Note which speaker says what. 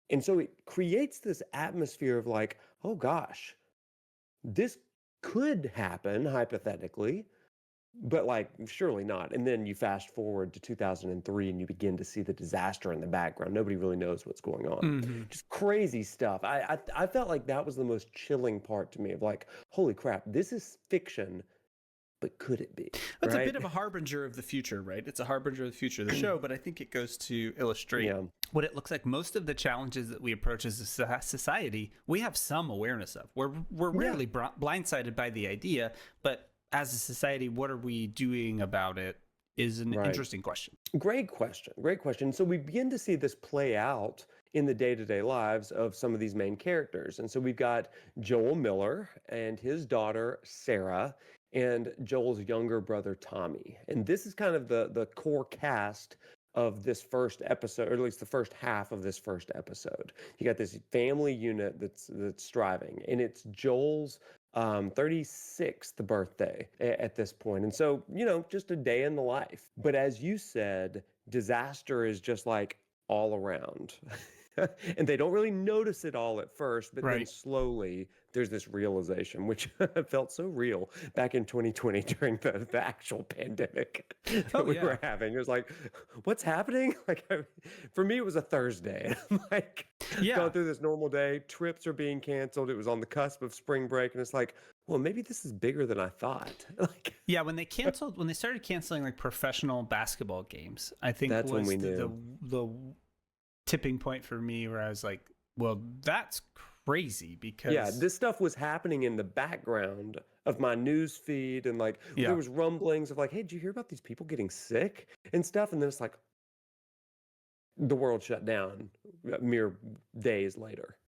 Speaker 1: And so it creates this atmosphere of like, oh gosh, this could happen hypothetically, but like surely not. And then you fast forward to 2003 and you begin to see the disaster in the background. Nobody really knows what's going on.
Speaker 2: Hmm.
Speaker 1: Just crazy stuff. I felt like that was the most chilling part to me of like, holy crap, this is fiction, but could it be?
Speaker 2: It's a bit
Speaker 1: Right?
Speaker 2: of a harbinger of the future, right? It's a harbinger of the future of the show, but I think it goes to illustrate
Speaker 1: Yeah.
Speaker 2: what it looks like. Most of the challenges that we approach as a society, we have some awareness of. We're
Speaker 1: Yeah.
Speaker 2: rarely blindsided by the idea, but as a society, what are we doing about it is an
Speaker 1: Right.
Speaker 2: interesting question.
Speaker 1: Great question. Great question. So we begin to see this play out in the day-to-day lives of some of these main characters. And so we've got Joel Miller and his daughter Sarah and Joel's younger brother Tommy. And this is kind of the core cast of this first episode, or at least the first half of this first episode. You got this family unit that's striving, and it's Joel's 36th birthday at this point. And so, just a day in the life. But as you said, disaster is just like all around. And they don't really notice it all at first, but then
Speaker 2: Right.
Speaker 1: slowly there's this realization, which felt so real back in 2020 during the actual pandemic that
Speaker 2: Oh,
Speaker 1: we
Speaker 2: yeah.
Speaker 1: were having. It was like, what's happening? Like, for me, it was a Thursday. I'm like
Speaker 2: Yeah.
Speaker 1: going through this normal day. Trips are being canceled. It was on the cusp of spring break. And it's like, well, maybe this is bigger than I thought. Like,
Speaker 2: Yeah, when they started canceling like professional basketball games, I think
Speaker 1: that's when
Speaker 2: was
Speaker 1: we
Speaker 2: the
Speaker 1: knew.
Speaker 2: the tipping point for me where I was like, well, that's crazy
Speaker 1: Yeah,
Speaker 2: because
Speaker 1: this stuff was happening in the background of my news feed, and like there
Speaker 2: yeah.
Speaker 1: was rumblings of like, hey, did you hear about these people getting sick and stuff? And then it's like the world shut down mere days later.